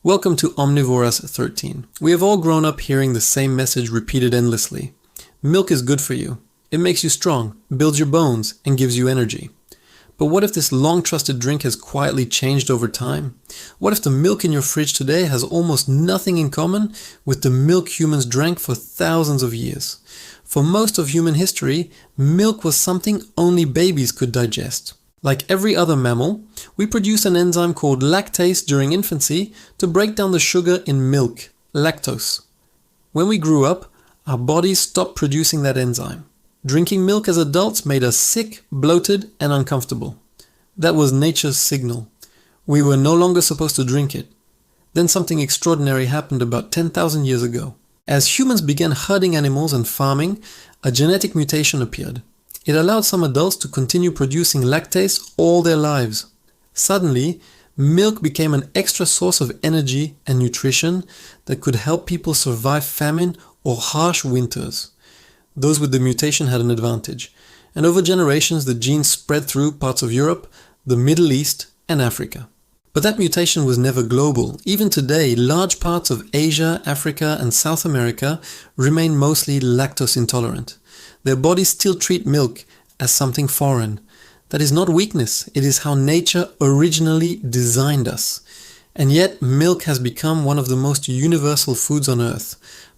Welcome to Omnivoras 13. We have all grown up hearing the same message repeated endlessly. Milk is good for you. It makes you strong, builds your bones, and gives you energy. But what if this long-trusted drink has quietly changed over time? What if the milk in your fridge today has almost nothing in common with the milk humans drank for thousands of years? For most of human history, milk was something only babies could digest. Like every other mammal, we produce an enzyme called lactase during infancy to break down the sugar in milk, lactose. When we grew up, our bodies stopped producing that enzyme. Drinking milk as adults made us sick, bloated, and uncomfortable. That was nature's signal. We were no longer supposed to drink it. Then something extraordinary happened about 10,000 years ago. As humans began herding animals and farming, a genetic mutation appeared. It allowed some adults to continue producing lactase all their lives. Suddenly, milk became an extra source of energy and nutrition that could help people survive famine or harsh winters. Those with the mutation had an advantage, and over generations the genes spread through parts of Europe, the Middle East, and Africa. But that mutation was never global. Even today, large parts of Asia, Africa, and South America remain mostly lactose intolerant. Their bodies still treat milk as something foreign. That is not weakness, it is how nature originally designed us. And yet, milk has become one of the most universal foods on earth,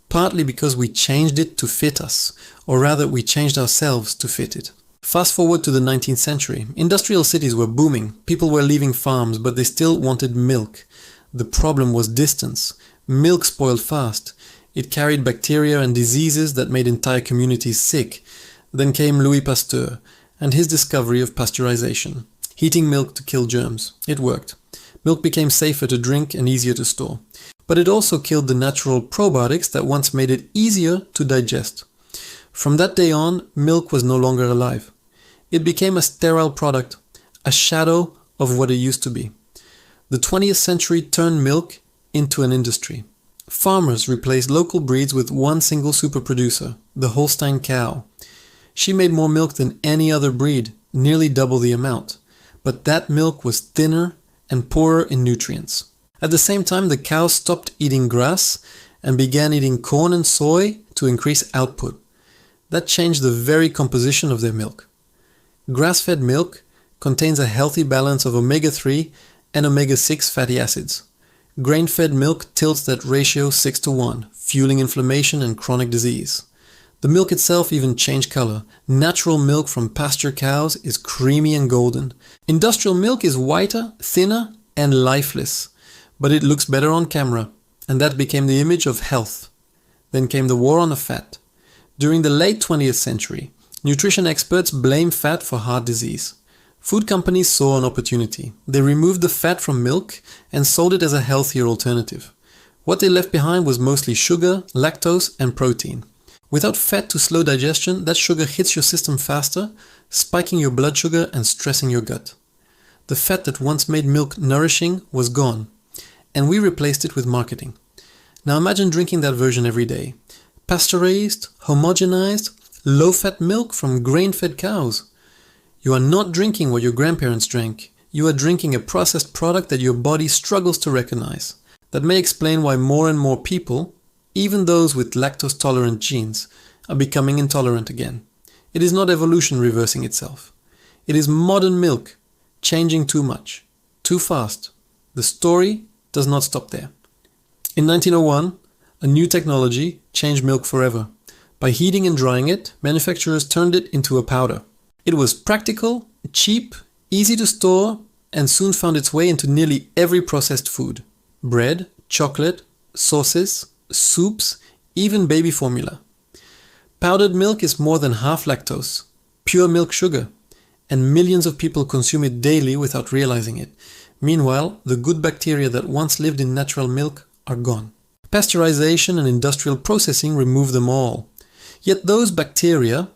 partly because we changed it to fit us, or rather we changed ourselves to fit it. Fast forward to the 19th century. Industrial cities were booming. People were leaving farms, but they still wanted milk. The problem was distance. Milk spoiled fast. It carried bacteria and diseases that made entire communities sick. Then came Louis Pasteur and his discovery of pasteurization. Heating milk to kill germs. It worked. Milk became safer to drink and easier to store. But it also killed the natural probiotics that once made it easier to digest. From that day on, milk was no longer alive. It became a sterile product, a shadow of what it used to be. The 20th century turned milk into an industry. Farmers replaced local breeds with one single super producer, the Holstein cow. She made more milk than any other breed, nearly double the amount. But that milk was thinner and poorer in nutrients. At the same time, the cows stopped eating grass and began eating corn and soy to increase output. That changed the very composition of their milk. Grass-fed milk contains a healthy balance of omega-3 and omega-6 fatty acids. Grain-fed milk tilts that ratio 6-1, fueling inflammation and chronic disease. The milk itself even changed color. Natural milk from pasture cows is creamy and golden. Industrial milk is whiter, thinner, and lifeless. But it looks better on camera, and that became the image of health. Then came the war on the fat. During the late 20th century, nutrition experts blamed fat for heart disease. Food companies saw an opportunity. They removed the fat from milk and sold it as a healthier alternative. What they left behind was mostly sugar, lactose, and protein. Without fat to slow digestion, that sugar hits your system faster, spiking your blood sugar and stressing your gut. The fat that once made milk nourishing was gone, and we replaced it with marketing. Now imagine drinking that version every day. Pasteurized, homogenized, low-fat milk from grain-fed cows. You are not drinking what your grandparents drank. You are drinking a processed product that your body struggles to recognize. That may explain why more and more people, even those with lactose-tolerant genes, are becoming intolerant again. It is not evolution reversing itself. It is modern milk changing too much, too fast. The story does not stop there. In 1901, a new technology changed milk forever. By heating and drying it, manufacturers turned it into a powder. It was practical, cheap, easy to store, and soon found its way into nearly every processed food. Bread, chocolate, sauces, soups, even baby formula. Powdered milk is more than half lactose, pure milk sugar, and millions of people consume it daily without realizing it. Meanwhile, the good bacteria that once lived in natural milk are gone. Pasteurization and industrial processing remove them all. Yet those bacteria,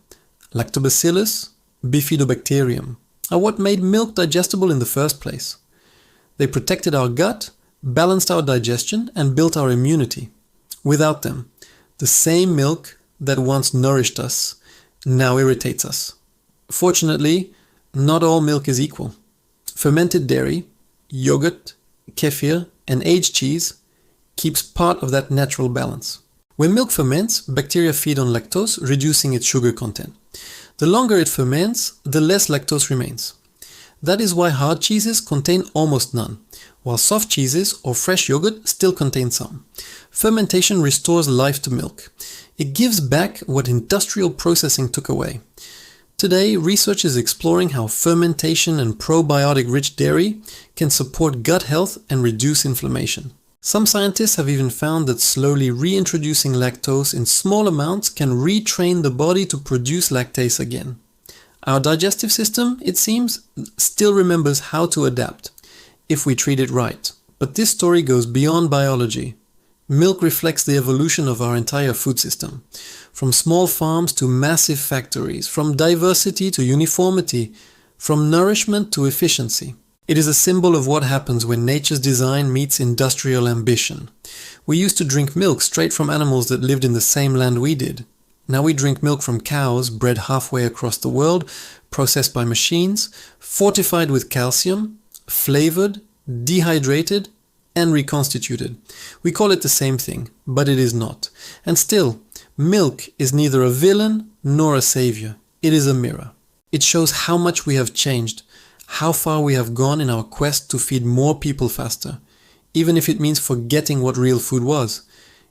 Lactobacillus, Bifidobacterium, are what made milk digestible in the first place. They protected our gut, balanced our digestion, and built our immunity. Without them, the same milk that once nourished us now irritates us. Fortunately, not all milk is equal. Fermented dairy, yogurt, kefir, and aged cheese keeps part of that natural balance. When milk ferments, bacteria feed on lactose, reducing its sugar content. The longer it ferments, the less lactose remains. That is why hard cheeses contain almost none, while soft cheeses or fresh yogurt still contain some. Fermentation restores life to milk. It gives back what industrial processing took away. Today, research is exploring how fermentation and probiotic-rich dairy can support gut health and reduce inflammation. Some scientists have even found that slowly reintroducing lactose in small amounts can retrain the body to produce lactase again. Our digestive system, it seems, still remembers how to adapt, if we treat it right. But this story goes beyond biology. Milk reflects the evolution of our entire food system. From small farms to massive factories, from diversity to uniformity, from nourishment to efficiency. It is a symbol of what happens when nature's design meets industrial ambition. We used to drink milk straight from animals that lived in the same land we did. Now we drink milk from cows bred halfway across the world, processed by machines, fortified with calcium, flavored, dehydrated, and reconstituted. We call it the same thing, but it is not. And still, milk is neither a villain nor a savior. It is a mirror. It shows how much we have changed, how far we have gone in our quest to feed more people faster, even if it means forgetting what real food was.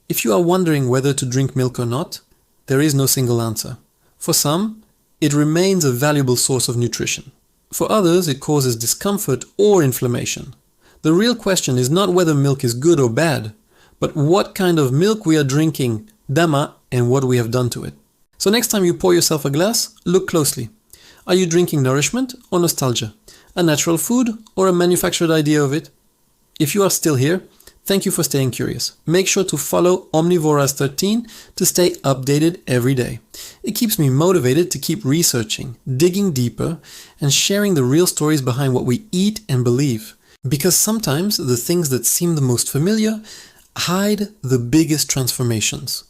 If you are wondering whether to drink milk or not, there is no single answer. For some, it remains a valuable source of nutrition. For others, it causes discomfort or inflammation. The real question is not whether milk is good or bad, but what kind of milk we are drinking, dama, and what we have done to it. So next time you pour yourself a glass, look closely. Are you drinking nourishment or nostalgia? A natural food or a manufactured idea of it? If you are still here, thank you for staying curious. Make sure to follow Omnivoras13 to stay updated every day. It keeps me motivated to keep researching, digging deeper, and sharing the real stories behind what we eat and believe. Because sometimes the things that seem the most familiar hide the biggest transformations.